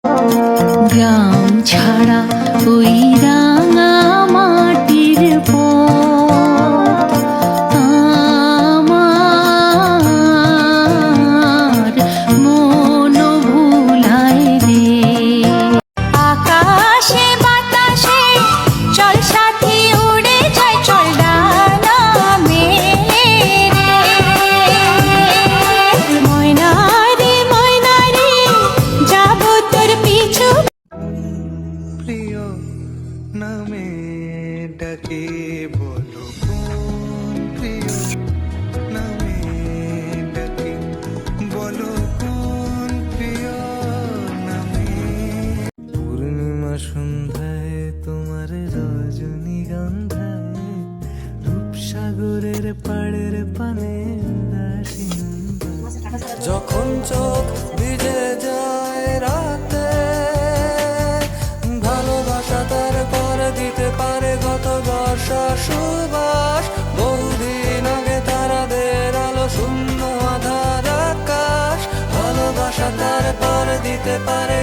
গ্রাম ছাড়া ওই রাঙা মাটির পথ আমার মন ভুলায় রে। আকাশে বাতাসে চল সাথী উড়ে যায়, চল ডানা মেলে রে। ময়না রে ময়না রে যাব তোর পিছু। প্রিয় নামে ডাকে বলো কোন প্রিয় নামে ডাকে বলো কোন প্রিয় নামে। পূর্ণিমা সন্ধ্যায় তোমার রজনীগন্ধায় রূপসাগরের পাড়ের পানে যখন চোখ ভিজে যায় রাতে, ভালোবাসা তার পর দিতে পারে গত বর্ষা সুবাস। বহুদিন আগে তারাদের আলো শূন্য আধার আকাশ, ভালোবাসা তার পর দিতে পারে